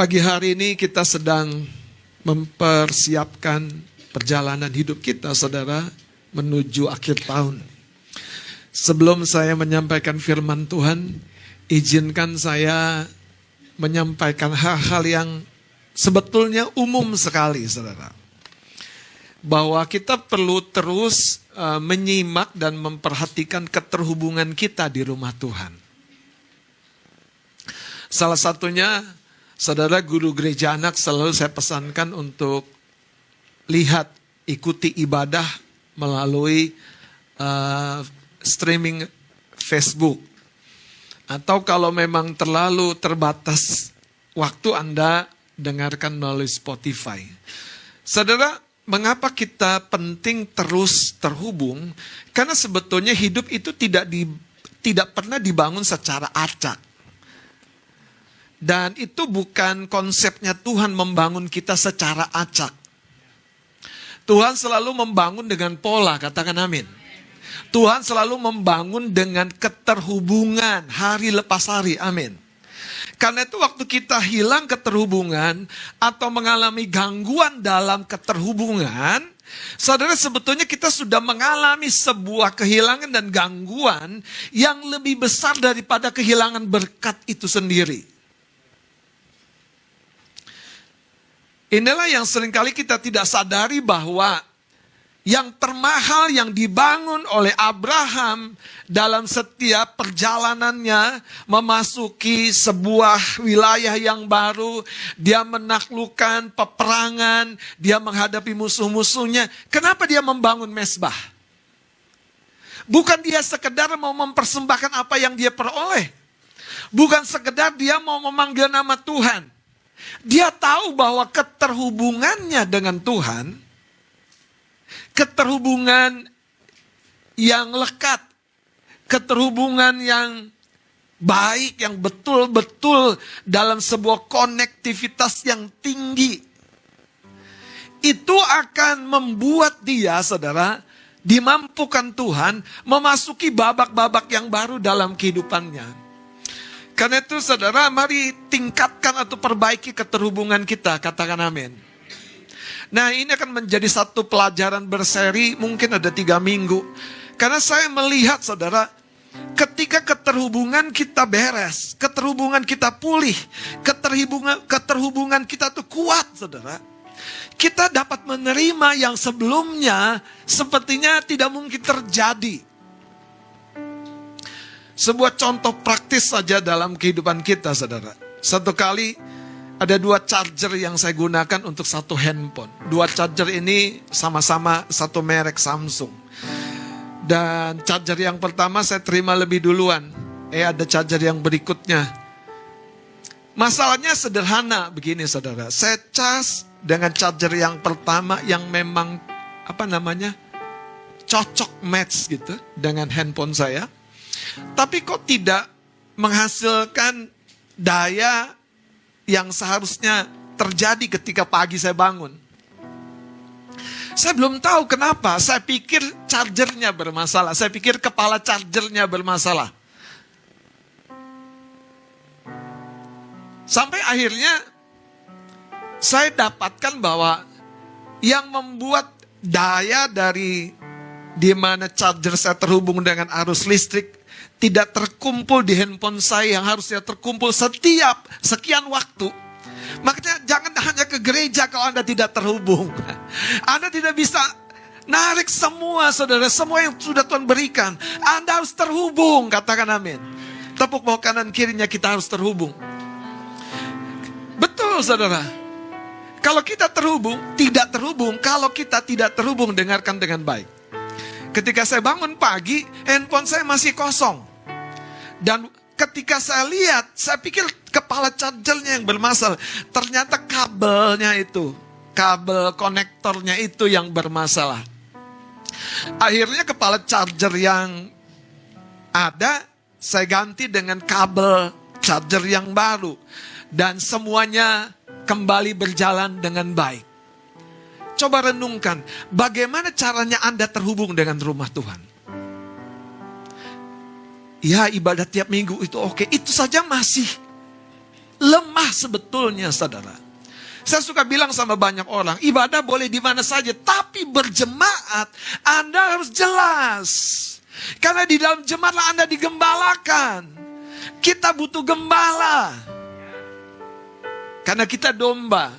Pagi hari ini kita sedang mempersiapkan perjalanan hidup kita, saudara, menuju akhir tahun. Sebelum saya menyampaikan firman Tuhan, izinkan saya menyampaikan hal-hal yang sebetulnya umum sekali, saudara. Bahwa kita perlu terus menyimak dan memperhatikan keterhubungan kita di rumah Tuhan. Salah satunya, saudara, guru gereja anak selalu saya pesankan untuk lihat, ikuti ibadah melalui streaming Facebook. Atau kalau memang terlalu terbatas waktu, Anda dengarkan melalui Spotify. Saudara, mengapa kita penting terus terhubung? Karena sebetulnya hidup itu tidak pernah dibangun secara acak. Dan itu bukan konsepnya Tuhan membangun kita secara acak. Tuhan selalu membangun dengan pola, katakan amin. Tuhan selalu membangun dengan keterhubungan hari lepas hari, amin. Karena itu waktu kita hilang keterhubungan atau mengalami gangguan dalam keterhubungan, saudara, sebetulnya kita sudah mengalami sebuah kehilangan dan gangguan yang lebih besar daripada kehilangan berkat itu sendiri. Inilah yang seringkali kita tidak sadari bahwa yang termahal yang dibangun oleh Abraham dalam setiap perjalanannya memasuki sebuah wilayah yang baru, dia menaklukkan peperangan, dia menghadapi musuh-musuhnya. Kenapa dia membangun mezbah? Bukan dia sekedar mau mempersembahkan apa yang dia peroleh. Bukan sekedar dia mau memanggil nama Tuhan. Dia tahu bahwa keterhubungannya dengan Tuhan, keterhubungan yang lekat, keterhubungan yang baik, yang betul-betul dalam sebuah konektivitas yang tinggi, itu akan membuat dia, saudara, dimampukan Tuhan memasuki babak-babak yang baru dalam kehidupannya. Karena itu, saudara, mari tingkatkan atau perbaiki keterhubungan kita, katakan amin. Nah, ini akan menjadi satu pelajaran berseri, mungkin ada 3 minggu. Karena saya melihat, saudara, ketika keterhubungan kita beres, keterhubungan kita pulih, keterhubungan kita tuh kuat, saudara, kita dapat menerima yang sebelumnya sepertinya tidak mungkin terjadi. Sebuah contoh praktis saja dalam kehidupan kita, saudara. Satu kali ada 2 charger yang saya gunakan untuk satu handphone. 2 charger ini sama-sama satu merek Samsung. Dan charger yang pertama saya terima lebih duluan. Ada charger yang berikutnya. Masalahnya sederhana begini, saudara. Saya cas dengan charger yang pertama yang memang cocok match gitu dengan handphone saya. Tapi kok tidak menghasilkan daya yang seharusnya terjadi ketika pagi saya bangun. Saya belum tahu kenapa. Saya pikir chargernya bermasalah. Saya pikir kepala chargernya bermasalah. Sampai akhirnya saya dapatkan bahwa yang membuat daya dari di mana charger saya terhubung dengan arus listrik tidak terkumpul di handphone saya yang harusnya terkumpul setiap sekian waktu. Makanya jangan hanya ke gereja kalau Anda tidak terhubung. Anda tidak bisa narik semua, saudara, semua yang sudah Tuhan berikan. Anda harus terhubung, katakan amin. Tepuk bawah kanan kirinya, kita harus terhubung. Betul, saudara. Kalau kita terhubung, tidak terhubung. Kalau kita tidak terhubung, dengarkan dengan baik. Ketika saya bangun pagi, handphone saya masih kosong. Dan ketika saya lihat, saya pikir kepala chargernya yang bermasalah. Ternyata kabelnya itu, kabel konektornya itu yang bermasalah. Akhirnya kepala charger yang ada, saya ganti dengan kabel charger yang baru. Dan semuanya kembali berjalan dengan baik. Coba renungkan, bagaimana caranya Anda terhubung dengan rumah Tuhan? Ya, ibadah tiap minggu itu oke. Itu saja masih lemah sebetulnya, saudara. Saya suka bilang sama banyak orang, ibadah boleh di mana saja, tapi berjemaat Anda harus jelas. Karena di dalam jemaatlah Anda digembalakan. Kita butuh gembala. Karena kita domba.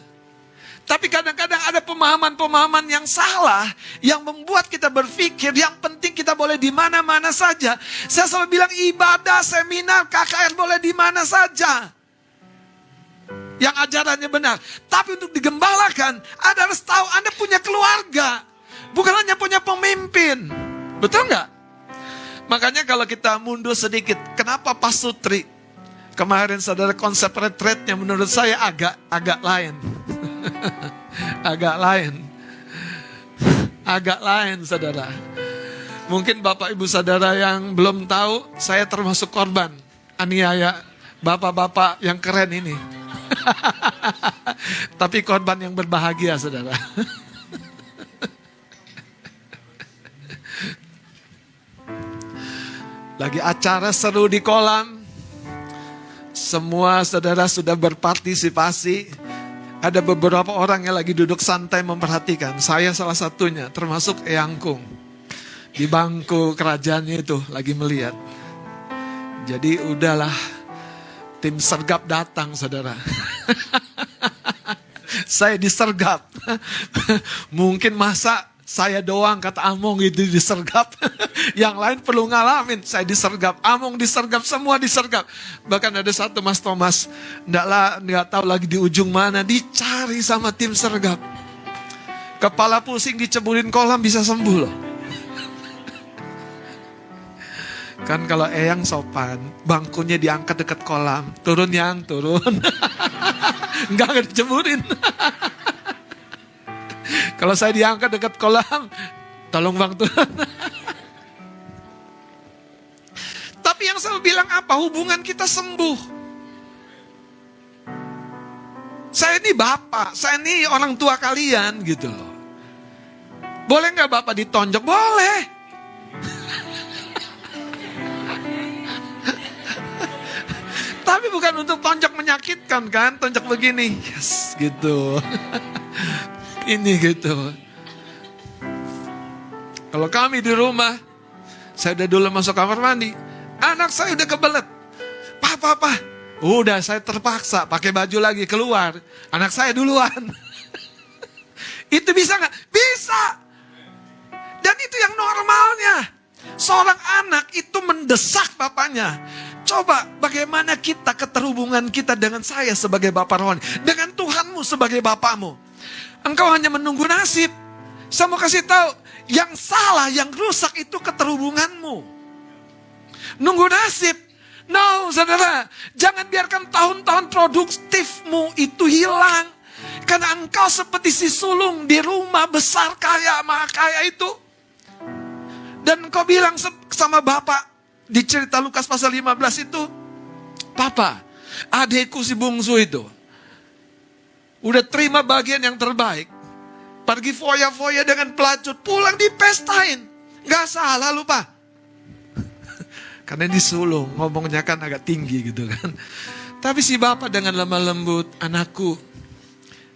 Tapi kadang-kadang ada pemahaman-pemahaman yang salah, yang membuat kita berpikir yang penting kita boleh di mana-mana saja. Saya selalu bilang ibadah, seminar, KKR boleh di mana saja. Yang ajarannya benar. Tapi untuk digembalakan, Anda harus tahu Anda punya keluarga. Bukan hanya punya pemimpin. Betul nggak? Makanya kalau kita mundur sedikit, kenapa Pak Sutri kemarin, saudara, konsep retreatnya menurut saya agak lain. Agak lain, saudara. Mungkin Bapak Ibu saudara yang belum tahu, saya termasuk korban aniaya bapak-bapak yang keren ini. Tapi korban yang berbahagia, saudara. Lagi acara seru di kolam, semua saudara sudah berpartisipasi. Ada beberapa orang yang lagi duduk santai memperhatikan. Saya salah satunya, termasuk Eyangkung. Di bangku kerajaannya itu lagi melihat. Jadi udahlah, tim sergap datang, saudara. Saya disergap. Mungkin masa saya doang, kata Among, itu disergap. Yang lain perlu ngalamin. Saya disergap, Among disergap, semua disergap. Bahkan ada satu Mas Thomas, nggak tahu lagi di ujung mana, dicari sama tim sergap. Kepala pusing diceburin kolam bisa sembuh loh. Kan kalau Eyang sopan, bangkunya diangkat dekat kolam. Turun Yang, turun. Enggak diceburin. Kalau saya diangkat dekat kolam, tolong Bang turun. Tapi yang saya bilang apa? Hubungan kita sembuh. Saya ini bapak, saya ini orang tua kalian gitu loh. Boleh nggak bapak ditonjok? Boleh. Tapi bukan untuk tonjok menyakitkan kan? Tonjok begini, yes gitu. Ini gitu. Kalau kami di rumah, saya udah dulu masuk kamar mandi, anak saya udah kebelet. Papa, udah saya terpaksa pakai baju lagi keluar. Anak saya duluan. Itu bisa nggak? Bisa. Dan itu yang normalnya. Seorang anak itu mendesak bapaknya. Coba bagaimana kita keterhubungan kita dengan saya sebagai bapak rohani, dengan Tuhanmu sebagai bapakmu. Engkau hanya menunggu nasib. Saya mau kasih tahu, yang salah, yang rusak itu keterhubunganmu. Nunggu nasib. No, saudara. Jangan biarkan tahun-tahun produktifmu itu hilang. Karena engkau seperti si sulung di rumah besar kaya, maha kaya itu. Dan engkau bilang sama bapak, di cerita Lukas pasal 15 itu, Papa, adekku si bungsu itu udah terima bagian yang terbaik. Pergi foya-foya dengan pelacur, pulang dipestain. Gak salah lu, Pak. Karena disulung, ngomongnya kan agak tinggi gitu kan. Tapi si bapak dengan lemah lembut, anakku,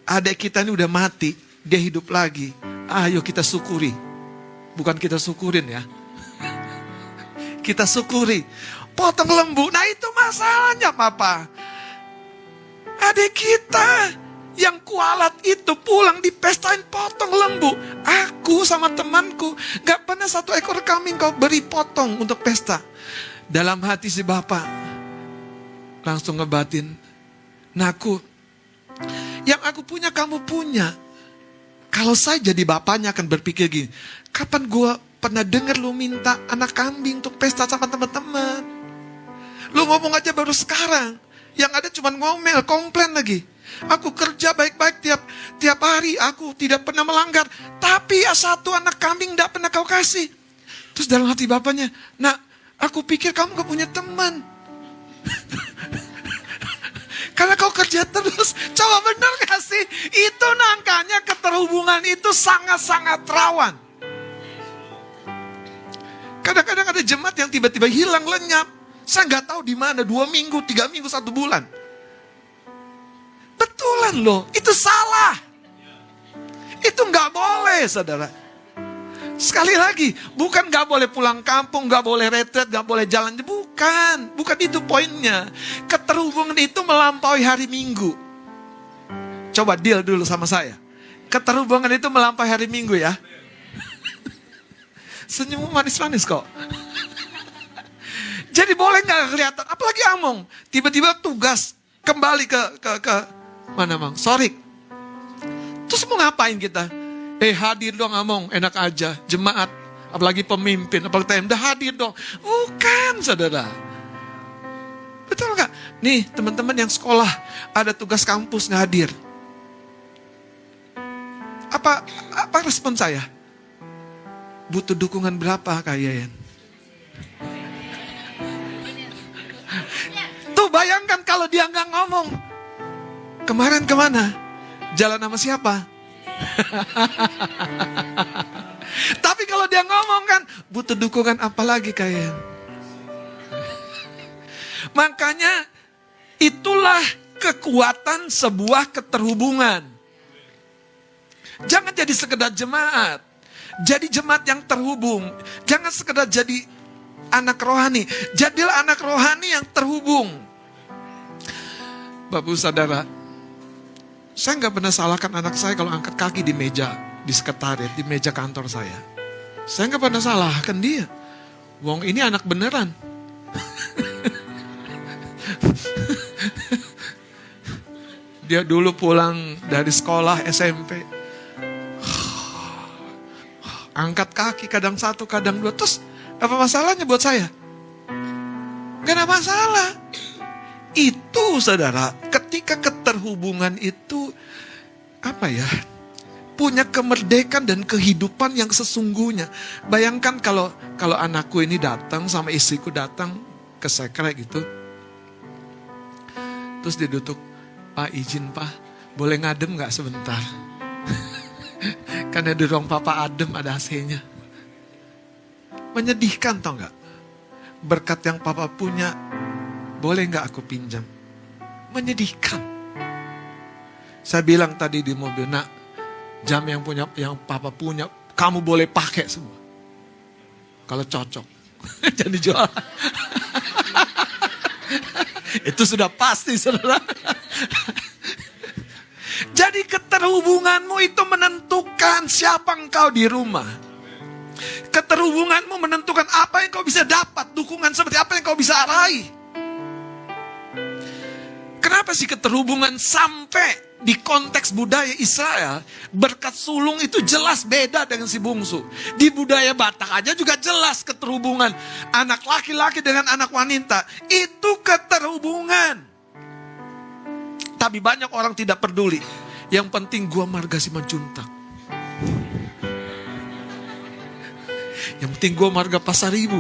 adek kita ini udah mati, dia hidup lagi. Ayo kita syukuri. Bukan kita syukurin ya. Kita syukuri. Potong lembu, nah itu masalahnya Papa. Adek kita yang kualat itu pulang dipestain potong lembu. Aku sama temanku gak pernah satu ekor kambing kau beri potong untuk pesta. Dalam hati si bapak langsung ngebatin, Naku, yang aku punya kamu punya. Kalau saya jadi bapaknya akan berpikir gini, kapan gue pernah dengar lu minta anak kambing untuk pesta sama teman-teman? Lu ngomong aja baru sekarang. Yang ada cuma ngomel, komplain lagi. Aku kerja baik-baik tiap hari, aku tidak pernah melanggar. Tapi ya satu anak kambing tidak pernah kau kasih. Terus dalam hati bapaknya, Nak, aku pikir kamu gak punya teman. Karena kau kerja terus. Coba benar gak sih? Itu nangkanya keterhubungan itu sangat-sangat rawan. Kadang-kadang ada jemaat yang tiba-tiba hilang lenyap. Saya gak tahu di mana, 2 minggu, 3 minggu, 1 bulan. keterlaluan loh. Itu salah. Itu nggak boleh, saudara. Sekali lagi, bukan nggak boleh pulang kampung, nggak boleh retret, nggak boleh jalan. Bukan itu poinnya. Keterhubungan itu melampaui hari Minggu. Coba deal dulu sama saya. Keterhubungan itu melampaui hari Minggu ya. Senyummu manis-manis kok. Jadi boleh nggak kelihatan? Apalagi Among, tiba-tiba tugas kembali ke mana Mang? Sorik. Terus mau ngapain kita? Hadir dong Among, enak aja. Jemaat, apalagi pemimpin, apalagi TM, hadir dong. Bukan, saudara. Betul nggak? Nih, teman-teman yang sekolah, ada tugas kampus nggak hadir. Apa respon saya? Butuh dukungan berapa Kak Yayan? Tuh bayangkan kalau dia nggak ngomong. Kemarin kemana? Jalan sama siapa? Tapi kalau dia ngomong kan, butuh dukungan apa lagi kalian? Makanya itulah kekuatan sebuah keterhubungan. Jangan jadi sekedar jemaat. Jadi jemaat yang terhubung. Jangan sekedar jadi anak rohani. Jadilah anak rohani yang terhubung. Bapak saudara, saya nggak pernah salahkan anak saya kalau angkat kaki di meja, di sekretariat, di meja kantor saya. Saya nggak pernah salahkan dia. Wong ini anak beneran. Dia dulu pulang dari sekolah SMP. Angkat kaki kadang satu, kadang dua. Terus apa masalahnya buat saya? Gak ada masalah. Itu saudara, ketika keterhubungan itu punya kemerdekaan dan kehidupan yang sesungguhnya. Bayangkan kalau anakku ini datang sama istriku datang ke sekre gitu. Terus dia duduk, Pak izin Pak, boleh ngadem gak sebentar? Karena di ruang papa adem ada AC-nya. Menyedihkan tau gak? Berkat yang papa punya, boleh gak aku pinjam? Menyedihkan. Saya bilang tadi di mobil, nak, jam yang papa punya, kamu boleh pakai semua. Kalau cocok. Jadi jual. Itu sudah pasti, saudara. Jadi keterhubunganmu itu menentukan siapa engkau di rumah. Keterhubunganmu menentukan apa yang kau bisa dapat, dukungan seperti apa yang kau bisa raih. Kenapa sih keterhubungan sampai di konteks budaya Israel, berkat sulung itu jelas beda dengan si bungsu. Di budaya Batak aja juga jelas keterhubungan. Anak laki-laki dengan anak wanita, itu keterhubungan. Tapi banyak orang tidak peduli. Yang penting gua marga Simanjuntak. Yang penting gua marga Pasar Ibu.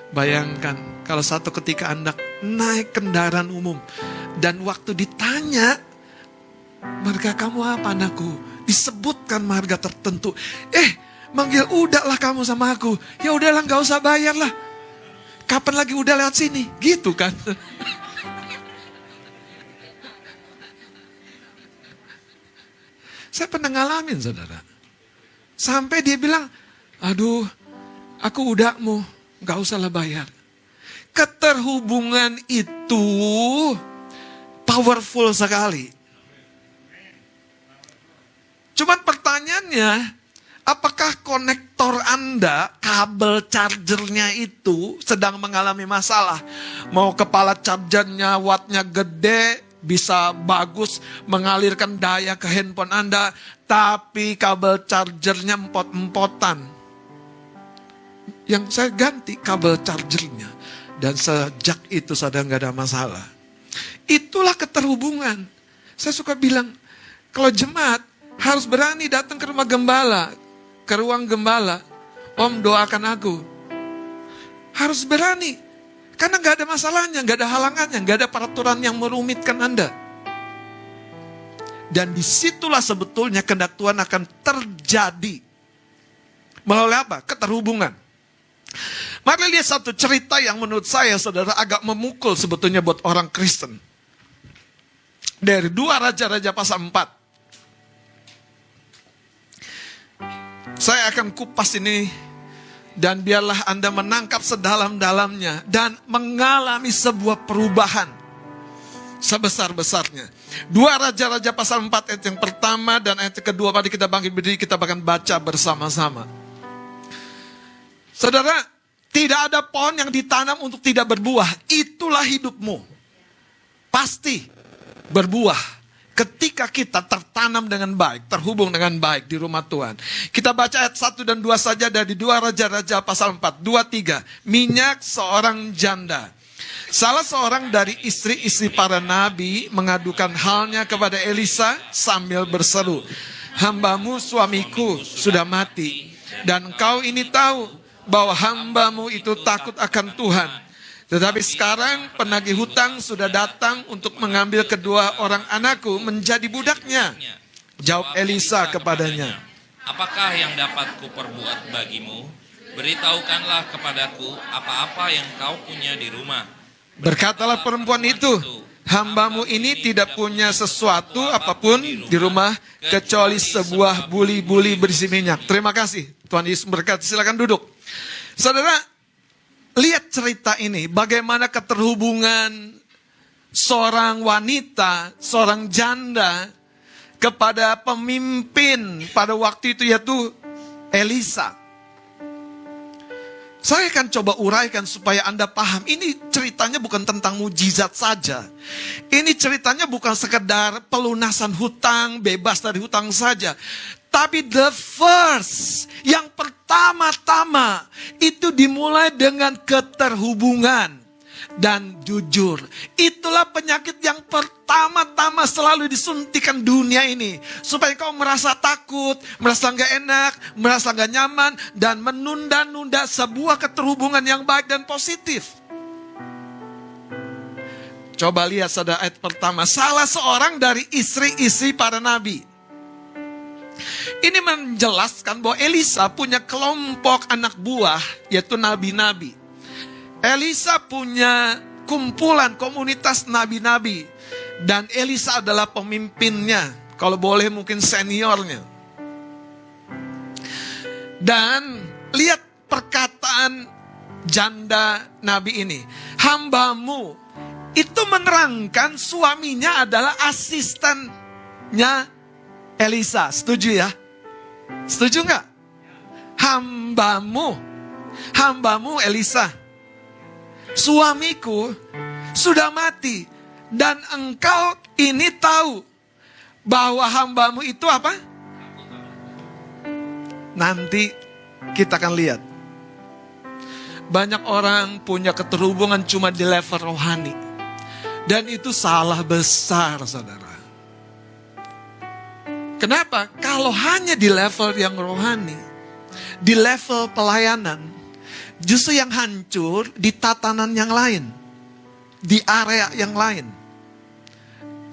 Bayangkan kalau satu ketika Anda naik kendaraan umum dan waktu ditanya, marga kamu apa anakku? Disebutkan marga tertentu. Manggil udahlah kamu sama aku. Ya udahlah, gak usah bayar lah. Kapan lagi udah lewat sini? Gitu kan. Saya pernah ngalamin saudara. Sampai dia bilang, aduh aku udahmu, gak usah lah bayar. Keterhubungan itu powerful sekali. Cuman pertanyaannya, apakah konektor Anda, kabel chargernya itu sedang mengalami masalah? Mau kepala chargernya wattnya gede, bisa bagus mengalirkan daya ke handphone Anda, tapi kabel chargernya empot-empotan. Yang saya ganti kabel chargernya. Dan sejak itu sadar gak ada masalah. Itulah keterhubungan. Saya suka bilang, kalau jemaat harus berani datang ke rumah gembala, ke ruang gembala. Om doakan aku. Harus berani. Karena gak ada masalahnya, gak ada halangannya, gak ada peraturan yang merumitkan Anda. Dan disitulah sebetulnya kehendak Tuhan akan terjadi. Melalui apa? Keterhubungan. Mari lihat satu cerita yang menurut saya saudara agak memukul sebetulnya buat orang Kristen. Dari 2 Raja-Raja pasal 4. Saya akan kupas ini, dan biarlah Anda menangkap sedalam-dalamnya dan mengalami sebuah perubahan sebesar-besarnya. 2 Raja-Raja pasal 4 ayat yang pertama dan ayat yang kedua. Mari kita bangkit berdiri, kita akan baca bersama-sama. Saudara, tidak ada pohon yang ditanam untuk tidak berbuah. Itulah hidupmu. Pasti berbuah ketika kita tertanam dengan baik, terhubung dengan baik di rumah Tuhan. Kita baca ayat 1 dan 2 saja dari 2 Raja-Raja pasal 4. 2, 3. Minyak seorang janda. Salah seorang dari istri-istri para nabi mengadukan halnya kepada Elisa sambil berseru, "Hambamu suamiku sudah mati, dan engkau ini tahu bahwa hambamu itu takut akan Tuhan. Tetapi sekarang penagih hutang sudah datang untuk mengambil kedua orang anakku menjadi budaknya." Jawab Elisa kepadanya, "Apakah yang dapat kuperbuat bagimu? Beritahukanlah kepadaku apa-apa yang kau punya di rumah." Berkatalah perempuan itu, "Hambamu ini tidak punya sesuatu apapun di rumah kecuali sebuah buli-buli berisi minyak." Terima kasih. Tuhan Yesus berkati. Silakan duduk. Saudara, lihat cerita ini, bagaimana keterhubungan seorang wanita, seorang janda kepada pemimpin pada waktu itu, yaitu Elisa. Saya akan coba uraikan supaya Anda paham. Ini ceritanya bukan tentang mujizat saja. Ini ceritanya bukan sekedar pelunasan hutang, bebas dari hutang saja. Tapi the first, yang pertama-tama, itu dimulai dengan keterhubungan dan jujur. Itulah penyakit yang pertama-tama selalu disuntikan dunia ini. Supaya kau merasa takut, merasa gak enak, merasa gak nyaman, dan menunda-nunda sebuah keterhubungan yang baik dan positif. Coba lihat saudara ayat pertama. Salah seorang dari istri-istri para nabi. Ini menjelaskan bahwa Elisa punya kelompok anak buah, yaitu nabi-nabi. Elisa punya kumpulan komunitas nabi-nabi. Dan Elisa adalah pemimpinnya. Kalau boleh mungkin seniornya. Dan lihat perkataan janda nabi ini. Hambamu. Itu menerangkan suaminya adalah asistennya Elisa. Setuju ya? Setuju nggak? Hambamu Elisa. Suamiku sudah mati, dan engkau ini tahu bahwa hambamu itu apa? Nanti kita akan lihat. Banyak orang punya keterhubungan cuma di level rohani, dan itu salah besar, saudara. Kenapa? Kalau hanya di level yang rohani, di level pelayanan, justru yang hancur di tatanan yang lain, di area yang lain.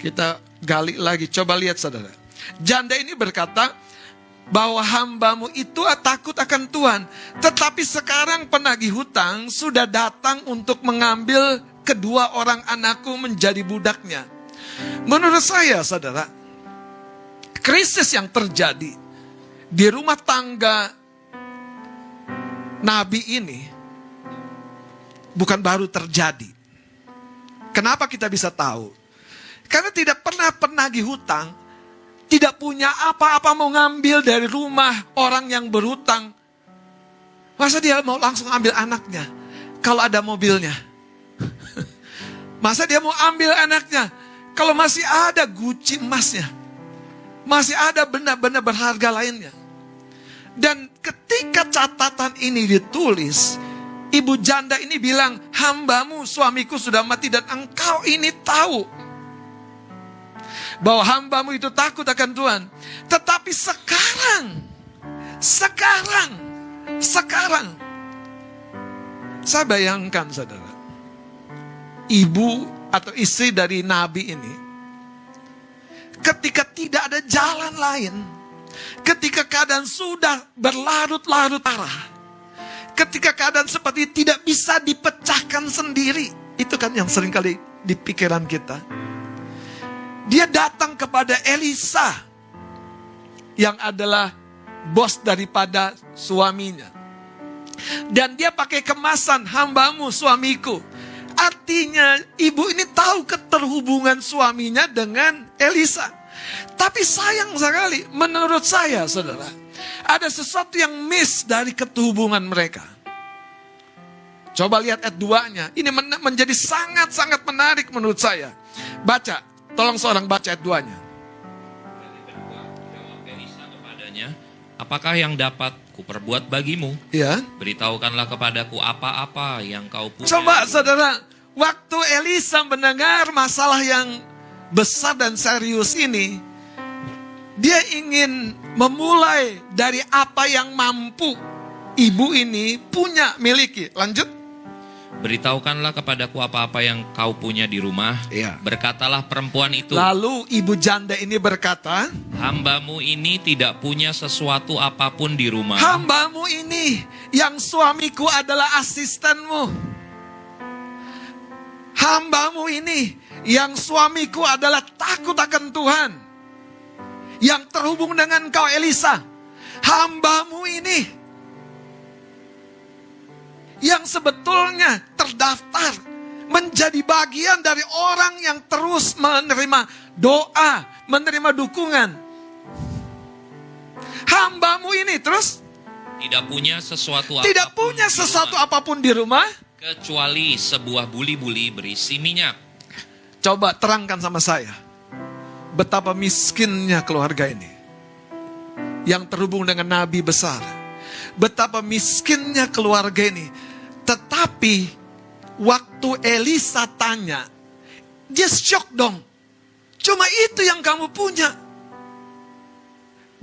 Kita gali lagi, coba lihat saudara. Janda ini berkata bahwa hambamu itu takut akan Tuhan, tetapi sekarang penagih hutang sudah datang untuk mengambil kedua orang anakku menjadi budaknya. Menurut saya saudara, krisis yang terjadi di rumah tangga nabi ini bukan baru terjadi. Kenapa kita bisa tahu? Karena tidak pernah penagih hutang tidak punya apa-apa mau ngambil dari rumah orang yang berhutang. Masa dia mau langsung ambil anaknya kalau ada mobilnya? Masa dia mau ambil anaknya kalau masih ada guci emasnya? Masih ada benda-benda berharga lainnya. Dan ketika catatan ini ditulis, ibu janda ini bilang, hambamu suamiku sudah mati, dan engkau ini tahu bahwa hambamu itu takut akan Tuhan. Tetapi sekarang saya bayangkan saudara, ibu atau istri dari nabi ini, ketika tidak ada jalan lain, ketika keadaan sudah berlarut-larut arah, ketika keadaan seperti tidak bisa dipecahkan sendiri, itu kan yang seringkali di pikiran kita. Dia datang kepada Elisa yang adalah bos daripada suaminya. Dan dia pakai kemasan, hambamu suamiku. Artinya ibu ini tahu keterhubungan suaminya dengan Elisa. Tapi sayang sekali, menurut saya saudara, ada sesuatu yang miss dari keterhubungan mereka. Coba lihat ayat 2-nya. Ini menjadi sangat-sangat menarik menurut saya. Baca, tolong seorang baca ayat 2-nya. Jawab Elisa kepadanya, apakah yang dapat kuperbuat bagimu? Ya. Beritahukanlah kepadaku apa-apa yang kau punya. Coba saudara, waktu Elisa mendengar masalah yang besar dan serius ini, dia ingin memulai dari apa yang mampu ibu ini punya, miliki. Lanjut. Beritahukanlah kepadaku apa-apa yang kau punya di rumah. Iya. Berkatalah perempuan itu, Lalu ibu janda ini berkata, hambamu ini tidak punya sesuatu apapun di rumah. hambamu ini yang suamiku adalah asistenmu. Hambamu ini yang suamiku adalah takut akan Tuhan. Yang terhubung dengan kau Elisa. Hambamu ini yang sebetulnya terdaftar menjadi bagian dari orang yang terus menerima doa, menerima dukungan. Hambamu ini terus Tidak punya sesuatu tidak apapun punya di sesuatu rumah, apapun di rumah. kecuali sebuah buli-buli berisi minyak. Coba terangkan sama saya, betapa miskinnya keluarga ini yang terhubung dengan nabi besar. Betapa miskinnya keluarga ini. Tetapi waktu Elisa tanya, dia syok dong. Cuma itu yang kamu punya.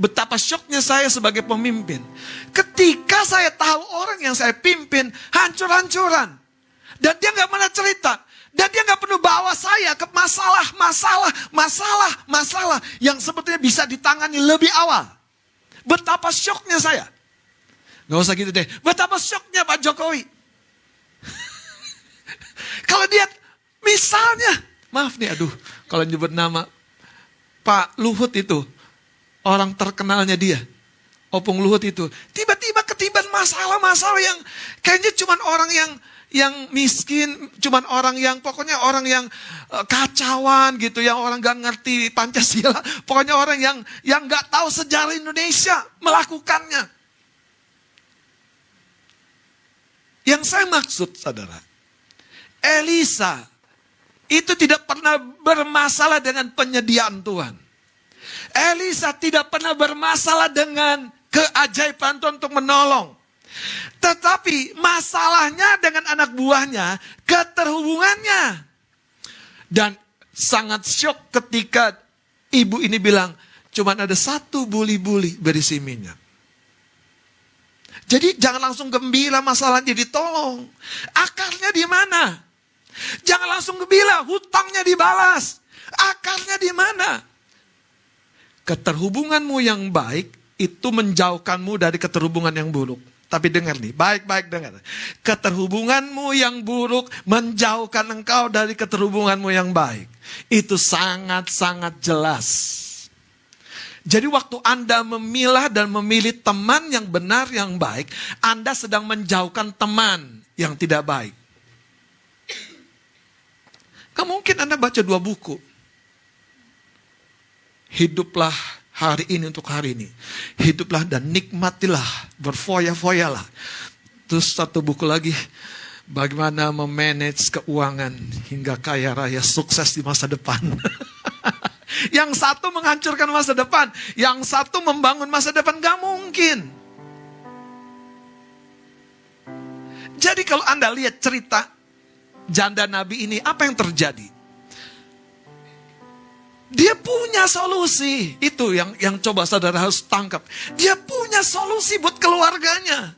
Betapa syoknya saya sebagai pemimpin. Ketika saya tahu orang yang saya pimpin hancur-hancuran. Dan dia gak pernah cerita. Dan dia gak perlu bawa saya ke masalah yang sebetulnya bisa ditangani lebih awal. Betapa syoknya saya. Gak usah gitu deh. Betapa syoknya Pak Jokowi. Kalau dia misalnya, maaf nih, kalau nyebut nama Pak Luhut itu, orang terkenalnya dia, Opung Luhut itu, tiba-tiba ketiban masalah-masalah yang kayaknya cuman orang yang miskin, cuman orang yang pokoknya orang yang kacauan gitu, yang orang gak ngerti Pancasila, pokoknya orang yang gak tahu sejarah Indonesia melakukannya. Yang saya maksud, saudara, Elisa itu tidak pernah bermasalah dengan penyediaan Tuhan. Elisa tidak pernah bermasalah dengan keajaiban Tuhan untuk menolong. Tetapi masalahnya dengan anak buahnya, keterhubungannya. Dan sangat syok ketika ibu ini bilang, cuman ada satu buli-buli berisi minyak. Jadi jangan langsung gembira masalahnya ditolong. Akarnya di mana? Jangan langsung gembira, hutangnya dibalas. Akarnya di mana? Keterhubunganmu yang baik itu menjauhkanmu dari keterhubungan yang buruk. Tapi dengar nih, baik-baik dengar. Keterhubunganmu yang buruk menjauhkan engkau dari keterhubunganmu yang baik. Itu sangat-sangat jelas. Jadi waktu Anda memilah dan memilih teman yang benar, yang baik, Anda sedang menjauhkan teman yang tidak baik. Gak mungkin Anda baca 2 buku. Hiduplah hari ini untuk hari ini. Hiduplah dan nikmatilah, berfoya-foyalah. Terus 1 buku lagi, bagaimana memanage keuangan hingga kaya raya sukses di masa depan. Yang satu menghancurkan masa depan, yang satu membangun masa depan, gak mungkin. Jadi kalau Anda lihat cerita janda Nabi ini, apa yang terjadi? Dia punya solusi. Itu yang coba saudara harus tangkap. Dia punya solusi buat keluarganya.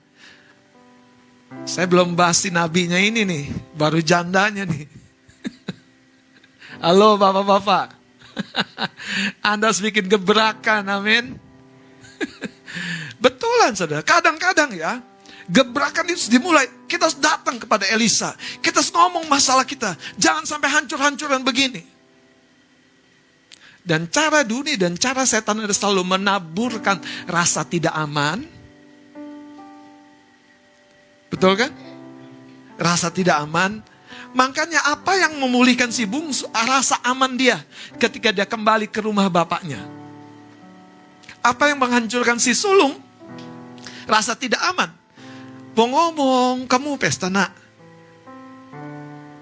Saya belum bahas si nabinya ini nih, baru jandanya nih. Halo bapak-bapak. Anda harus bikin gebrakan, amin. Betulan saudara, kadang-kadang ya, gebrakan itu dimulai, kita harus datang kepada Elisa. Kita harus ngomong masalah kita. Jangan sampai hancur-hancuran begini. Dan cara dunia dan cara setan adalah selalu menaburkan rasa tidak aman. Betul kan? Rasa tidak aman. Makanya apa yang memulihkan si bungsu? Rasa aman dia ketika dia kembali ke rumah bapaknya. Apa yang menghancurkan si sulung? Rasa tidak aman. Mau ngomong, kamu pesta nak.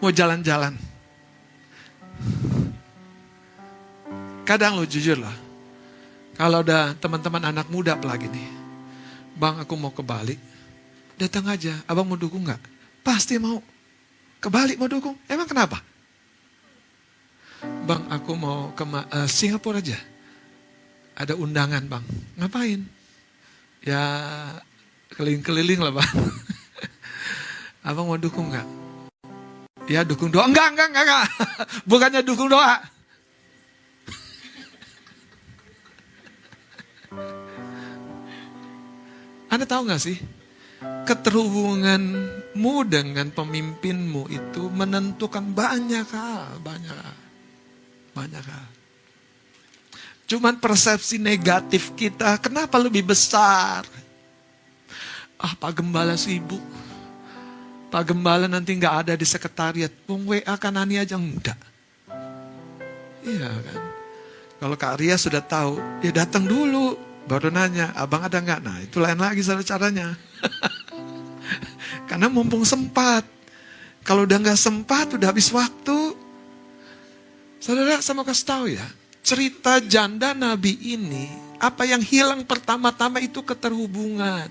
Mau jalan-jalan. Kadang lo jujur lah. Kalau ada teman-teman anak muda apalagi nih. Bang, aku mau ke Bali. Datang aja, abang mau dukung gak? Pasti mau. Ke Bali mau dukung. Emang kenapa? Bang, aku mau ke Singapura aja. Ada undangan bang. Ngapain? Ya keliling-keliling lah bang. Abang mau dukung gak? Ya dukung doa. Enggak. Bukannya dukung doa. Anda tahu gak sih? Keterhubunganmu dengan pemimpinmu itu menentukan banyak hal. Cuman persepsi negatif kita, kenapa lebih besar? Pak Gembala sibuk. Pak Gembala nanti gak ada di sekretariat. Wong WA Kanani aja enggak. Iya kan? Kalau Kak Ria sudah tahu, ya datang dulu. Baru nanya, abang ada gak? Nah itu lain lagi caranya. Karena mumpung sempat. Kalau udah gak sempat, udah habis waktu. Saudara, saya mau kasih tahu ya. Cerita janda Nabi ini, apa yang hilang pertama-tama itu keterhubungan.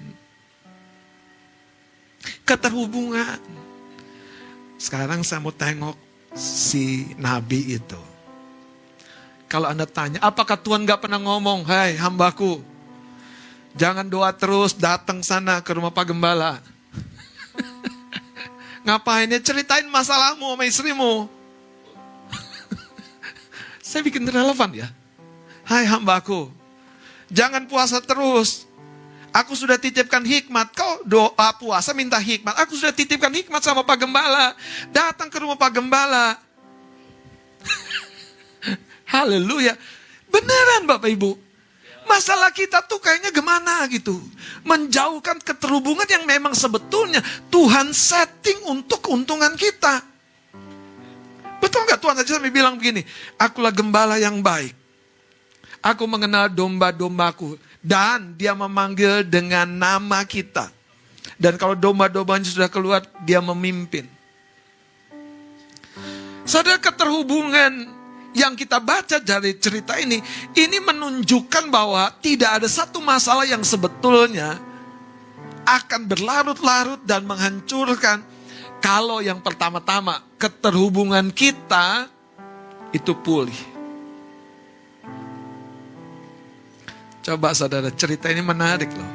Keterhubungan. Sekarang saya mau tengok si Nabi itu. Kalau Anda tanya, apakah Tuhan gak pernah ngomong, hai hambaku, jangan doa terus, datang sana ke rumah Pak Gembala. Ngapain ya, ceritain masalahmu sama istrimu. Saya bikin relevan ya. Hai hambaku, jangan puasa terus. Aku sudah titipkan hikmat. Kau doa puasa minta hikmat. Aku sudah titipkan hikmat sama Pak Gembala. Datang ke rumah Pak Gembala. Haleluya. Beneran Bapak Ibu. Masalah kita tuh kayaknya gimana gitu. Menjauhkan keterhubungan yang memang sebetulnya Tuhan setting untuk keuntungan kita. Betul gak Tuhan aja sampai bilang begini. Akulah gembala yang baik. Aku mengenal domba-dombaku. Dan dia memanggil dengan nama kita. Dan kalau domba-dombanya sudah keluar, dia memimpin. Saudara, keterhubungan yang kita baca dari cerita ini menunjukkan bahwa tidak ada satu masalah yang sebetulnya akan berlarut-larut dan menghancurkan kalau yang pertama-tama keterhubungan kita itu pulih. Coba saudara, cerita ini menarik loh.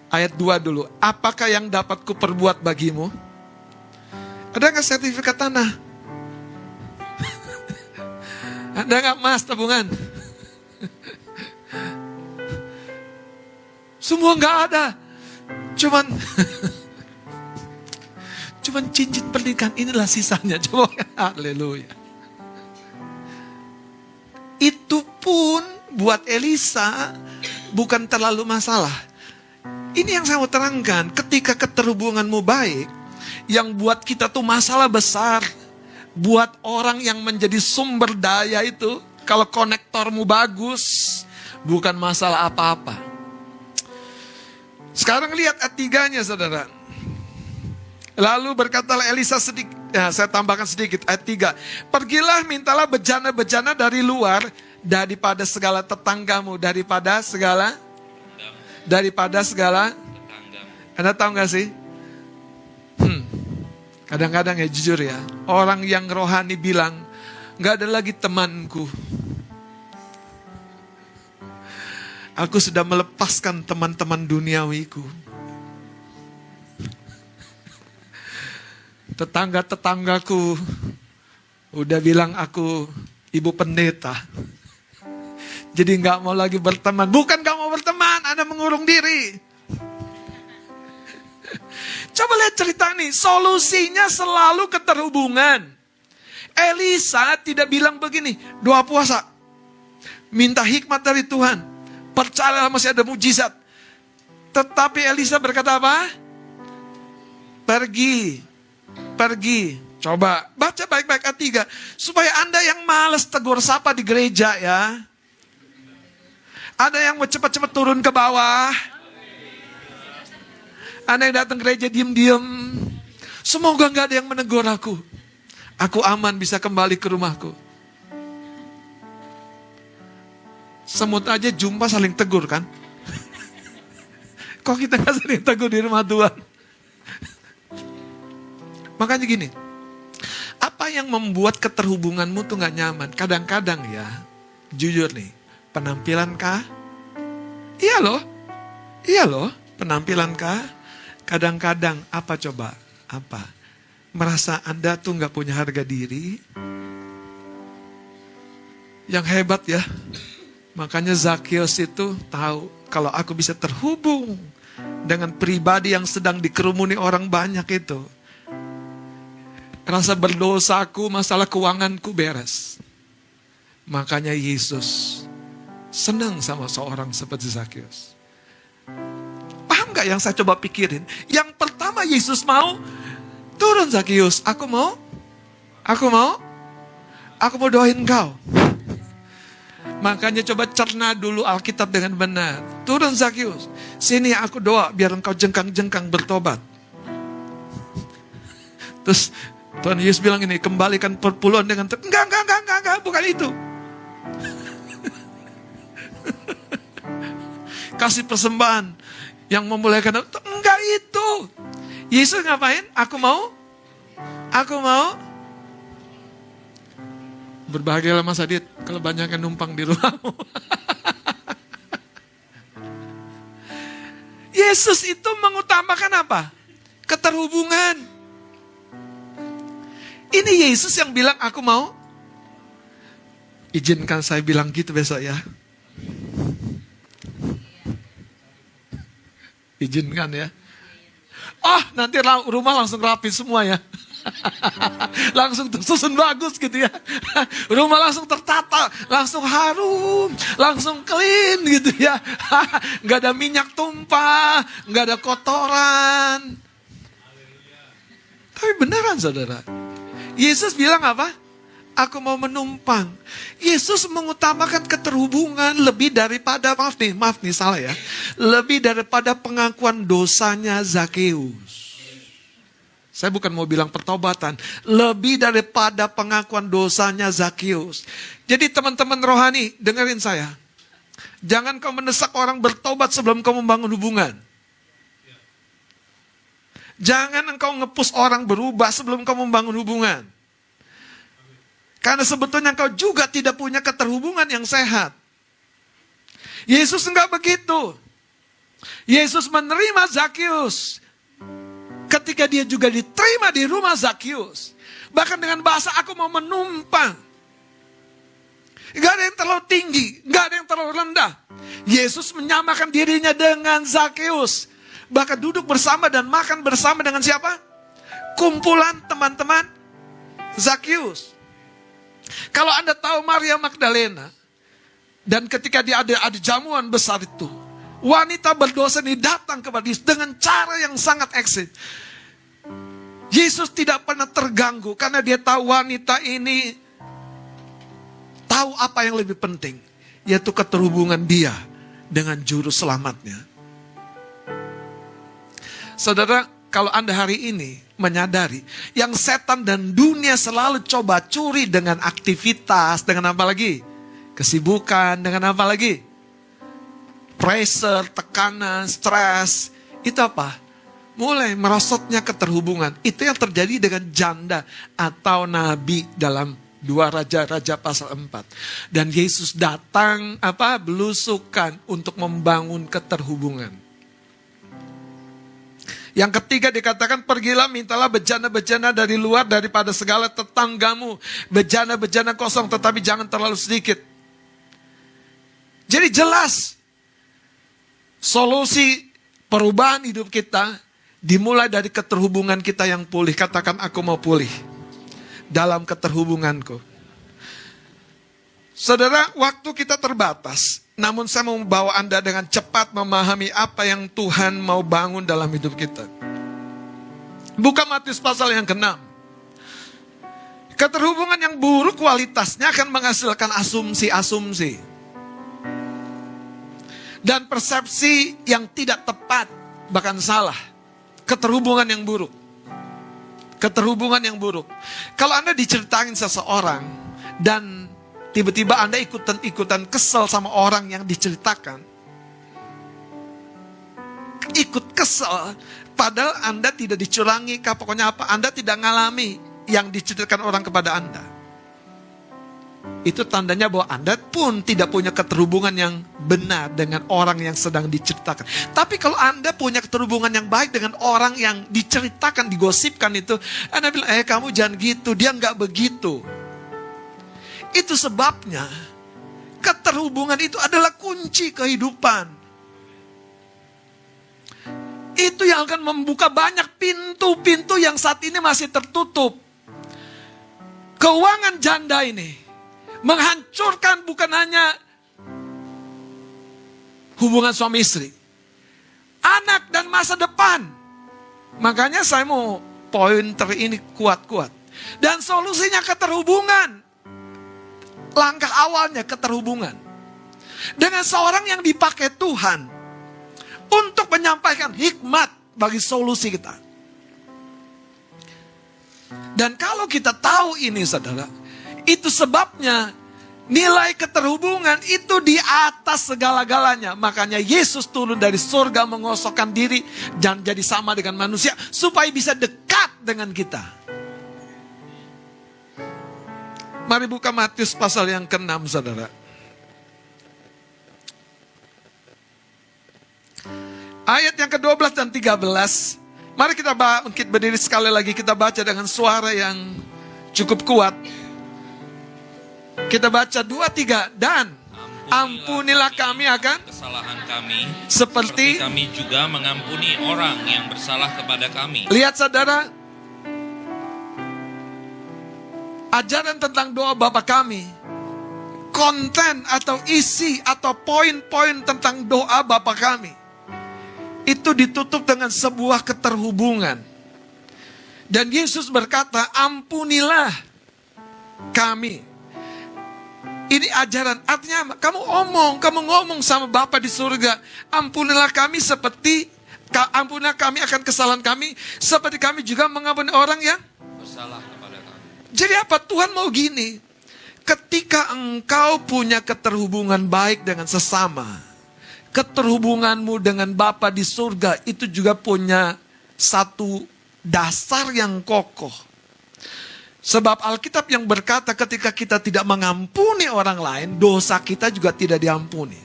Ayat 2 dulu. Apakah yang dapat kuperbuat bagimu? Ada nggak sertifikat tanah? Ada nggak emas tabungan? Semua nggak ada. Cuman cincin pernikahan, inilah sisanya. Coba, haleluya. Itu pun buat Elisa bukan terlalu masalah. Ini yang saya mau terangkan. Ketika keterhubunganmu baik, yang buat kita tuh masalah besar. Buat orang yang menjadi sumber daya itu, kalau konektormu bagus, bukan masalah apa-apa. Sekarang lihat ayat 3-nya saudara. Lalu berkatalah Elisa sedikit, saya tambahkan sedikit ayat 3. Pergilah mintalah bejana-bejana dari luar, daripada segala tetanggamu, daripada segala tetanggamu. Anda tahu gak sih? Kadang-kadang ya jujur ya, orang yang rohani bilang, gak ada lagi temanku. Aku sudah melepaskan teman-teman duniawiku. Tetangga-tetanggaku udah bilang aku ibu pendeta. Jadi gak mau lagi berteman. Bukan gak mau berteman, Anda mengurung diri. Coba lihat cerita nih, solusinya selalu keterhubungan. Elisa tidak bilang begini, doa puasa. Minta hikmat dari Tuhan. Percayalah masih ada mujizat. Tetapi Elisa berkata apa? Pergi. Coba baca baik-baik ayat 3. Supaya Anda yang malas tegur sapa di gereja ya. Ada yang mau cepat-cepat turun ke bawah. Ada yang datang gereja diem-diem. Semoga gak ada yang menegur aku. Aku aman bisa kembali ke rumahku. Semut aja jumpa saling tegur kan? Kok kita gak saling tegur di rumah Tuhan? Makanya gini. Apa yang membuat keterhubunganmu tuh gak nyaman? Kadang-kadang ya, jujur nih. Penampilan kah? Iya loh, penampilan kah? Kadang-kadang apa coba? Apa? Merasa Anda tuh gak punya harga diri? Yang hebat ya. Makanya Zakius itu tahu kalau aku bisa terhubung dengan pribadi yang sedang dikerumuni orang banyak itu. Rasa berdosaku, masalah keuanganku beres. Makanya Yesus senang sama seorang seperti Zakius. Paham gak yang saya coba pikirin? Yang pertama Yesus mau, turun Zakius, aku mau doain kau. Makanya coba cerna dulu Alkitab dengan benar. Turun Zakius, sini aku doa biar engkau jengkang-jengkang bertobat. Terus Tuhan Yesus bilang ini, kembalikan perpuluhan dengan enggak, bukan itu. Kasih persembahan yang memulaikan, enggak itu. Yesus ngapain? Aku mau. Berbahagialah Mas Adit kalau banyak yang numpang di rumahmu. Yesus itu mengutamakan apa? Keterhubungan. Ini Yesus yang bilang aku mau. Izinkan saya bilang gitu besok ya. Izinkan ya. Oh, nanti rumah langsung rapi semua ya. Langsung tersusun bagus gitu ya. Rumah langsung tertata, langsung harum, langsung clean gitu ya. Gak ada minyak tumpah, gak ada kotoran. Tapi beneran saudara, Yesus bilang apa? Aku mau menumpang. Yesus mengutamakan keterhubungan lebih daripada, maaf nih salah ya. Lebih daripada pengakuan dosanya Zakeus. Saya bukan mau bilang pertobatan. Lebih daripada pengakuan dosanya Zakeus. Jadi teman-teman rohani, dengerin saya. Jangan kau mendesak orang bertobat sebelum kau membangun hubungan. Jangan engkau ngepus orang berubah sebelum kau membangun hubungan. Karena sebetulnya engkau juga tidak punya keterhubungan yang sehat. Yesus enggak begitu. Yesus menerima Zakeus. Ketika dia juga diterima di rumah Zakeus. Bahkan dengan bahasa aku mau menumpang. Gak ada yang terlalu tinggi. Gak ada yang terlalu rendah. Yesus menyamakan dirinya dengan Zakeus. Bahkan duduk bersama dan makan bersama dengan siapa? Kumpulan teman-teman Zakeus. Kalau Anda tahu Maria Magdalena. Dan ketika dia ada jamuan besar itu. Wanita berdosa ini datang kepada Yesus dengan cara yang sangat ekstrim. Yesus tidak pernah terganggu karena dia tahu wanita ini tahu apa yang lebih penting, yaitu keterhubungan dia dengan juru selamatnya. Saudara, kalau Anda hari ini menyadari yang setan dan dunia selalu coba curi dengan aktivitas, dengan apa lagi? Kesibukan, dengan apa lagi? Pressure, tekanan, stres, itu apa? Mulai merosotnya keterhubungan. Itu yang terjadi dengan janda atau nabi dalam 2 Raja-Raja pasal 4. Dan Yesus datang belusukan untuk membangun keterhubungan. Yang ketiga dikatakan, pergilah mintalah bejana-bejana dari luar daripada segala tetanggamu. Bejana-bejana kosong tetapi jangan terlalu sedikit. Jadi jelas. Solusi perubahan hidup kita dimulai dari keterhubungan kita yang pulih. Katakan aku mau pulih dalam keterhubunganku. Saudara, waktu kita terbatas. Namun saya mau membawa Anda dengan cepat memahami apa yang Tuhan mau bangun dalam hidup kita. Buka Matius pasal yang ke-6. Keterhubungan yang buruk kualitasnya akan menghasilkan asumsi-asumsi. Dan persepsi yang tidak tepat, bahkan salah. Keterhubungan yang buruk. Keterhubungan yang buruk. Kalau Anda diceritain seseorang dan tiba-tiba Anda ikutan kesel sama orang yang diceritakan. Ikut kesel, padahal Anda tidak dicurangi, pokoknya apa, Anda tidak ngalami yang diceritakan orang kepada Anda. Itu tandanya bahwa Anda pun tidak punya keterhubungan yang benar dengan orang yang sedang diceritakan. Tapi kalau Anda punya keterhubungan yang baik dengan orang yang diceritakan, digosipkan itu, Anda bilang, kamu jangan gitu, dia nggak begitu. Itu sebabnya keterhubungan itu adalah kunci kehidupan. Itu yang akan membuka banyak pintu-pintu yang saat ini masih tertutup. Keuangan janda ini menghancurkan bukan hanya hubungan suami istri, anak dan masa depan. Makanya saya mau pointer ini kuat-kuat. Dan solusinya keterhubungan. Langkah awalnya keterhubungan dengan seorang yang dipakai Tuhan untuk menyampaikan hikmat bagi solusi kita. Dan kalau kita tahu ini, saudara, itu sebabnya nilai keterhubungan itu di atas segala-galanya. Makanya Yesus turun dari surga mengosokkan diri dan jadi sama dengan manusia supaya bisa dekat dengan kita. Mari buka Matius pasal yang ke-6, saudara. Ayat yang ke-12 dan 13. Mari kita bangkit berdiri sekali lagi. Kita baca dengan suara yang cukup kuat. Kita baca 2-3. Dan ampunilah kami akan kesalahan kami, seperti kami juga mengampuni orang yang bersalah kepada kami. Lihat, saudara, ajaran tentang doa Bapa kami, konten atau isi atau poin-poin tentang doa Bapa kami, itu ditutup dengan sebuah keterhubungan. Dan Yesus berkata, ampunilah kami. Ini ajaran, artinya kamu ngomong sama Bapa di surga, ampunilah kami ampunilah kami akan kesalahan kami, seperti kami juga mengampuni orang yang Bersalah kepada kami. Jadi apa? Tuhan mau gini, ketika engkau punya keterhubungan baik dengan sesama, keterhubunganmu dengan Bapa di surga itu juga punya satu dasar yang kokoh. Sebab Alkitab yang berkata ketika kita tidak mengampuni orang lain, dosa kita juga tidak diampuni.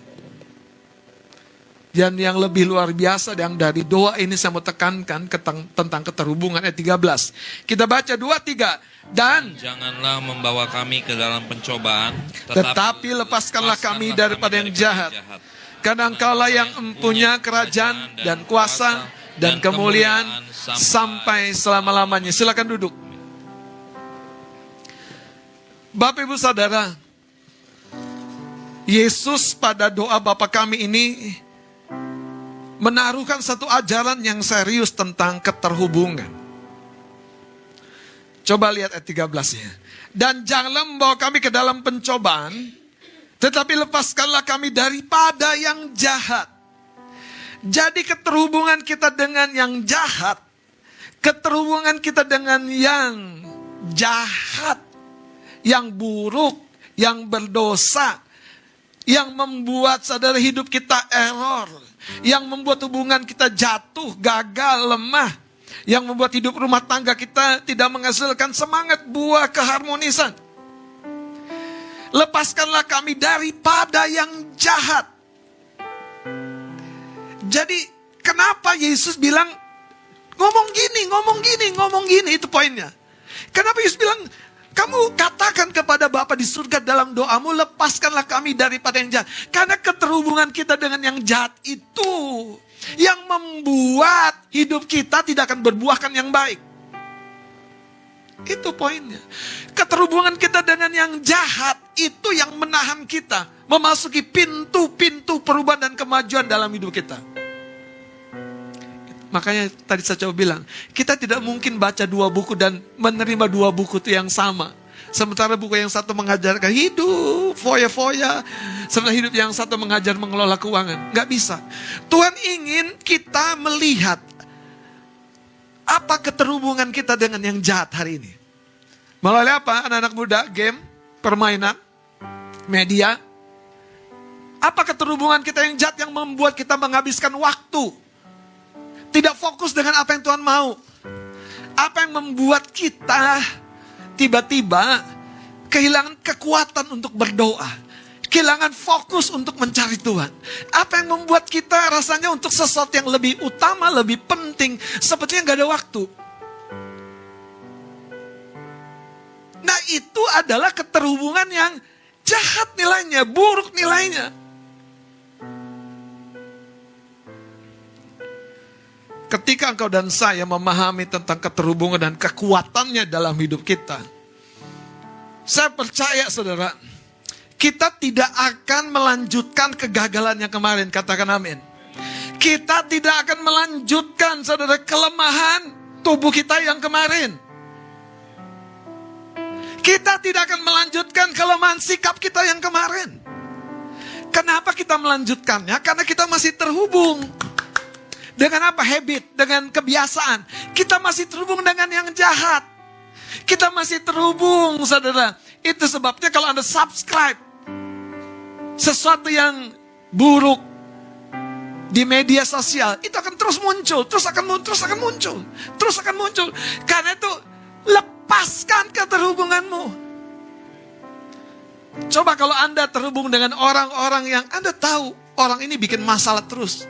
Dan yang lebih luar biasa yang dari doa ini saya mau tekankan tentang keterhubungan ayat 13. Kita baca 2-3. Dan janganlah membawa kami ke dalam pencobaan, tetapi lepaskanlah kami daripada yang jahat. Karena engkaulah yang mempunyai kerajaan dan kuasa dan kemuliaan sampai selama-lamanya. Silakan duduk. Bapak Ibu Saudara, Yesus pada doa Bapa kami ini menaruhkan satu ajaran yang serius tentang keterhubungan. Coba lihat ayat 13-nya. Dan janganlah membawa kami ke dalam pencobaan, tetapi lepaskanlah kami daripada yang jahat. Jadi keterhubungan kita dengan yang jahat, keterhubungan kita dengan yang jahat, yang buruk, yang berdosa, yang membuat saudara hidup kita error, yang membuat hubungan kita jatuh, gagal, lemah, yang membuat hidup rumah tangga kita tidak menghasilkan semangat buah keharmonisan. Lepaskanlah kami daripada yang jahat. Jadi kenapa Yesus bilang ngomong gini, itu poinnya. Kenapa Yesus bilang kamu katakan kepada Bapa di surga dalam doamu, lepaskanlah kami daripada yang jahat. Karena keterhubungan kita dengan yang jahat itu yang membuat hidup kita tidak akan berbuahkan yang baik. Itu poinnya. Keterhubungan kita dengan yang jahat itu yang menahan kita memasuki pintu-pintu perubahan dan kemajuan dalam hidup kita. Makanya tadi saya coba bilang, kita tidak mungkin baca 2 buku dan menerima 2 buku itu yang sama. Sementara buku yang satu mengajarkan hidup, foya-foya. Sementara hidup yang satu mengajar mengelola keuangan. Gak bisa. Tuhan ingin kita melihat apa keterhubungan kita dengan yang jahat hari ini. Melalui apa? Anak-anak muda, game, permainan, media. Apa keterhubungan kita yang jahat yang membuat kita menghabiskan waktu? Tidak fokus dengan apa yang Tuhan mau. Apa yang membuat kita tiba-tiba kehilangan kekuatan untuk berdoa. Kehilangan fokus untuk mencari Tuhan. Apa yang membuat kita rasanya untuk sesuatu yang lebih utama, lebih penting. Sepertinya gak ada waktu. Nah itu adalah keterhubungan yang jahat nilainya, buruk nilainya. Ketika engkau dan saya memahami tentang keterhubungan dan kekuatannya dalam hidup kita, saya percaya saudara, kita tidak akan melanjutkan kegagalan yang kemarin, katakan amin. Kita tidak akan melanjutkan saudara kelemahan tubuh kita yang kemarin. Kita tidak akan melanjutkan kelemahan sikap kita yang kemarin. Kenapa kita melanjutkannya? Karena kita masih terhubung. Dengan apa? Habit, dengan kebiasaan. Kita masih terhubung dengan yang jahat. Kita masih terhubung, saudara. Itu sebabnya kalau Anda subscribe sesuatu yang buruk di media sosial, itu akan terus muncul, terus akan muncul. Karena itu, lepaskan keterhubunganmu. Coba kalau Anda terhubung dengan orang-orang yang Anda tahu, orang ini bikin masalah terus.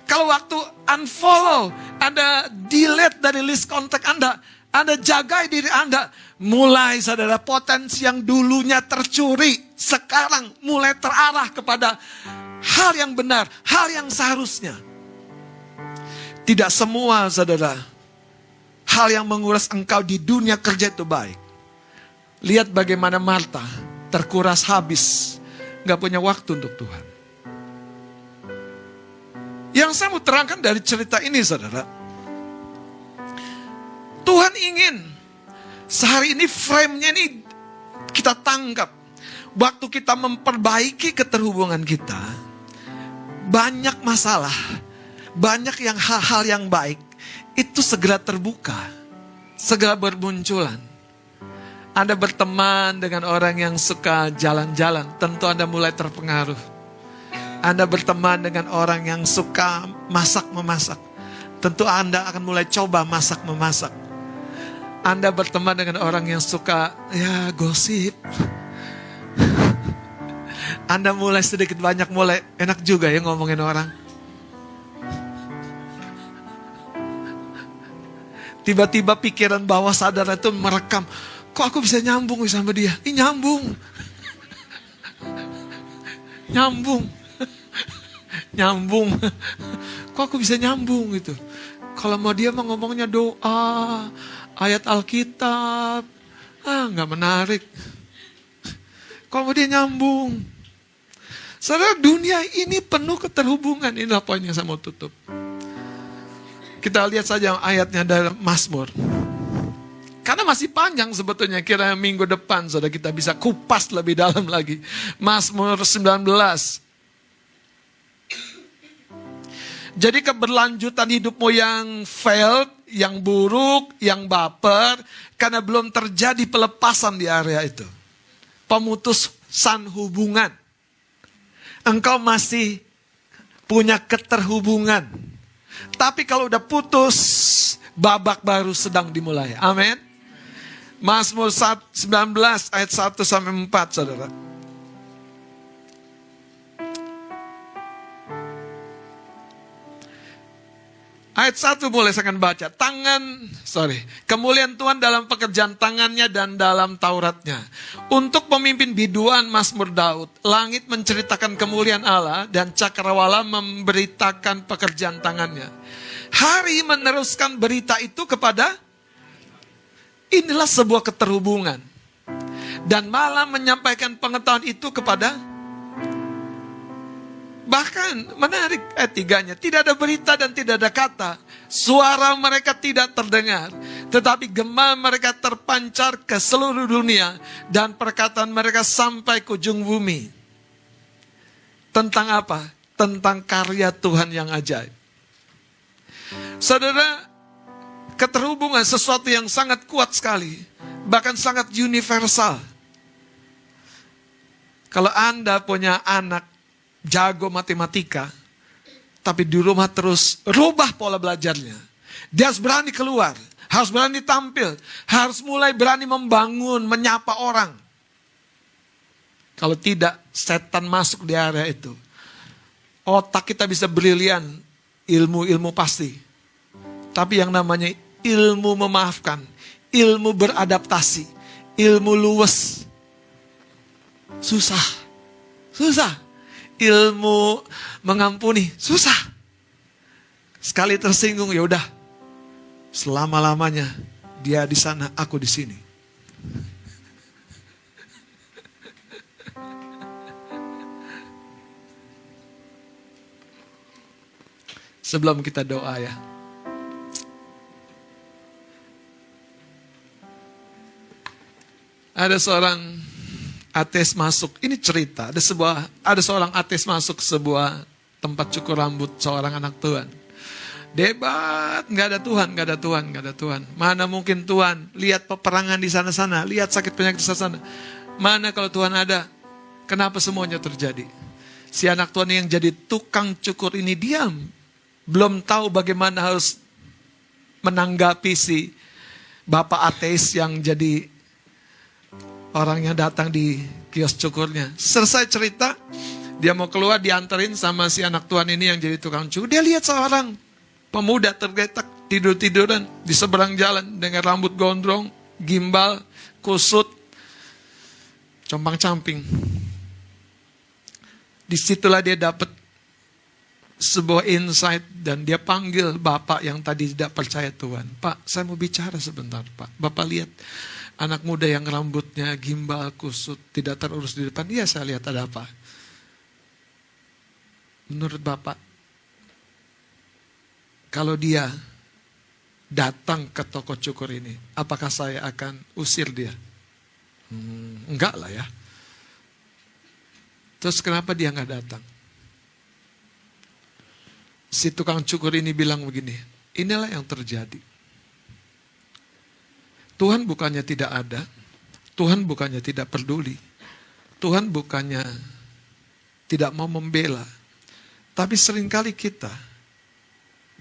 Kalau waktu unfollow, Anda delete dari list kontak Anda jagai diri Anda. Mulai saudara, potensi yang dulunya tercuri, sekarang mulai terarah kepada hal yang benar, hal yang seharusnya. Tidak semua saudara, hal yang menguras engkau di dunia kerja itu baik. Lihat bagaimana Marta terkuras habis, gak punya waktu untuk Tuhan. Yang saya mau terangkan dari cerita ini saudara, Tuhan ingin sehari ini frame-nya ini kita tangkap. Waktu kita memperbaiki keterhubungan kita, banyak masalah, banyak yang hal-hal yang baik itu segera terbuka, segera bermunculan. Anda berteman dengan orang yang suka jalan-jalan, tentu Anda mulai terpengaruh. Anda berteman dengan orang yang suka masak-memasak, tentu Anda akan mulai coba masak-memasak. Anda berteman dengan orang yang suka gosip, Anda mulai sedikit banyak mulai enak juga ya ngomongin orang. Tiba-tiba pikiran bawah sadar itu merekam, kok aku bisa nyambung sama dia? Ini nyambung. Nyambung. Kok aku bisa nyambung gitu? Kalau mau dia mah ngomongnya doa, ayat Alkitab, nggak menarik. Kalau mau dia nyambung. Saudara, dunia ini penuh keterhubungan. Inilah poin yang saya mau tutup. Kita lihat saja ayatnya dari Mazmur. Karena masih panjang sebetulnya, kira minggu depan saudara kita bisa kupas lebih dalam lagi. Mazmur 19. Jadi keberlanjutan hidupmu yang failed, yang buruk, yang baper, karena belum terjadi pelepasan di area itu. Pemutusan hubungan. Engkau masih punya keterhubungan. Tapi kalau udah putus, babak baru sedang dimulai. Amin. Mazmur 19 ayat 1 sampai 4 saudara. Ayat 1 boleh saya akan baca. Kemuliaan Tuhan dalam pekerjaan tangannya dan dalam Tauratnya. Untuk pemimpin biduan Mazmur Daud. Langit menceritakan kemuliaan Allah dan cakrawala memberitakan pekerjaan tangannya. Hari meneruskan berita itu kepada, inilah sebuah keterhubungan. Dan malah menyampaikan pengetahuan itu kepada, bahkan menarik ayat 3-nya, tidak ada berita dan tidak ada kata. Suara mereka tidak terdengar, tetapi gema mereka terpancar ke seluruh dunia dan perkataan mereka sampai ke ujung bumi. Tentang apa? Tentang karya Tuhan yang ajaib. Saudara, keterhubungan sesuatu yang sangat kuat sekali, bahkan sangat universal. Kalau Anda punya anak jago matematika, tapi di rumah terus rubah pola belajarnya. Dia harus berani keluar, harus berani tampil, harus mulai berani membangun, menyapa orang. Kalau tidak, setan masuk di area itu. Otak kita bisa brilian, ilmu pasti. Tapi yang namanya ilmu memaafkan, ilmu beradaptasi, ilmu luwes, susah. Ilmu mengampuni, susah. Sekali tersinggung, ya udah, selama-lamanya dia di sana, aku di sini. Sebelum kita doa ya, ada seorang ateis masuk, ini cerita, ada seorang ateis masuk ke sebuah tempat cukur rambut seorang anak Tuhan. Debat, nggak ada Tuhan. Mana mungkin Tuhan? Lihat peperangan di sana-sana, lihat sakit penyakit di sana-sana. Mana kalau Tuhan ada? Kenapa semuanya terjadi? Si anak Tuhan yang jadi tukang cukur ini diam, belum tahu bagaimana harus menanggapi si bapak ateis yang jadi orang yang datang di kios cukurnya. Selesai cerita, dia mau keluar, diantarin sama si anak Tuhan ini yang jadi tukang cukur. Dia lihat seorang pemuda tergeletak, tidur-tiduran di seberang jalan dengan rambut gondrong, gimbal, kusut, compang-camping. Disitulah dia dapat sebuah insight dan dia panggil bapak yang tadi tidak percaya Tuhan. Pak, saya mau bicara sebentar, Pak. Bapak lihat anak muda yang rambutnya gimbal, kusut, tidak terurus di depan. Iya, saya lihat, ada apa? Menurut Bapak, kalau dia datang ke toko cukur ini, apakah saya akan usir dia? Enggak lah ya. Terus kenapa dia nggak datang? Si tukang cukur ini bilang begini, inilah yang terjadi. Tuhan bukannya tidak ada, Tuhan bukannya tidak peduli, Tuhan bukannya tidak mau membela, tapi seringkali kita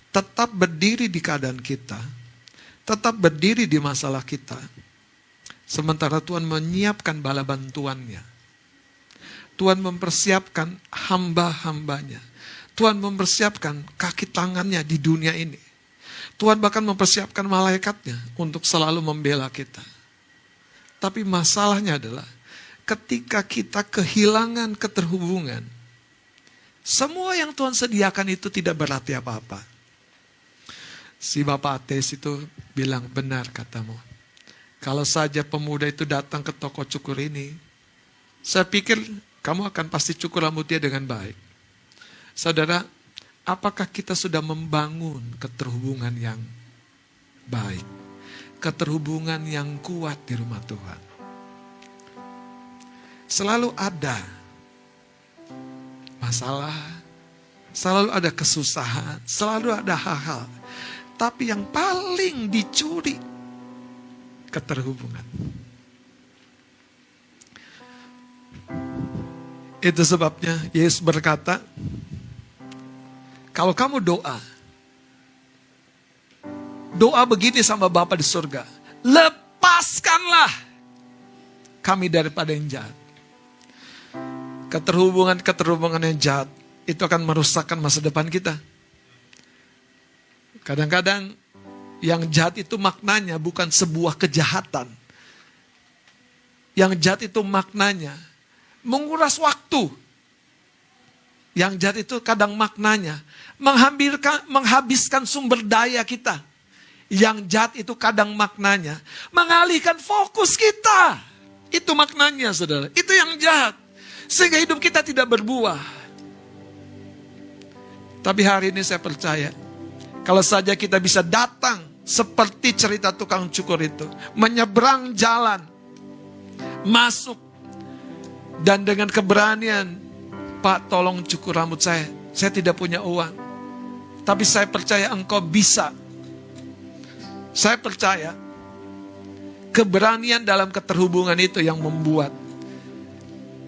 tetap berdiri di keadaan kita, tetap berdiri di masalah kita, sementara Tuhan menyiapkan bala bantuannya. Tuhan mempersiapkan hamba-hambanya, Tuhan mempersiapkan kaki tangannya di dunia ini. Tuhan bahkan mempersiapkan malaikatnya untuk selalu membela kita. Tapi masalahnya adalah ketika kita kehilangan keterhubungan, semua yang Tuhan sediakan itu tidak berarti apa-apa. Si bapak ateis itu bilang, benar katamu. Kalau saja pemuda itu datang ke toko cukur ini, saya pikir kamu akan pasti cukur rambutnya dengan baik. Saudara, apakah kita sudah membangun keterhubungan yang baik? Keterhubungan yang kuat di rumah Tuhan. Selalu ada masalah, selalu ada kesusahan, selalu ada hal-hal. Tapi yang paling dicuri, keterhubungan. Itu sebabnya Yesus berkata, kalau kamu doa begini sama Bapa di surga, lepaskanlah kami daripada yang jahat. Keterhubungan yang jahat itu akan merusakkan masa depan kita. Kadang-kadang yang jahat itu maknanya bukan sebuah kejahatan. Yang jahat itu maknanya menguras waktu. Yang jahat itu kadang maknanya menghabiskan sumber daya kita. Yang jahat itu kadang maknanya mengalihkan fokus kita. Itu maknanya, saudara. Itu yang jahat. Sehingga hidup kita tidak berbuah. Tapi hari ini saya percaya, kalau saja kita bisa datang seperti cerita tukang cukur itu, menyeberang jalan, masuk, dan dengan keberanian, Pak, tolong cukur rambut saya tidak punya uang. Tapi saya percaya engkau bisa. Saya percaya keberanian dalam keterhubungan itu yang membuat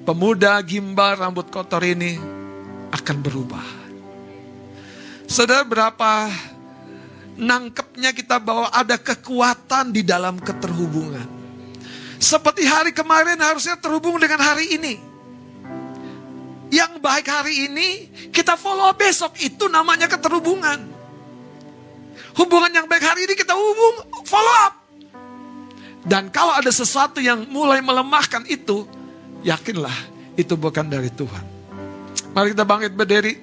pemuda gimbal rambut kotor ini akan berubah. Saudara, berapa nangkepnya kita bahwa ada kekuatan di dalam keterhubungan. Seperti hari kemarin harusnya terhubung dengan hari ini. Yang baik hari ini kita follow besok, itu namanya keterhubungan. Hubungan yang baik hari ini kita follow up. Dan kalau ada sesuatu yang mulai melemahkan itu, yakinlah itu bukan dari Tuhan. Mari kita bangkit berdiri.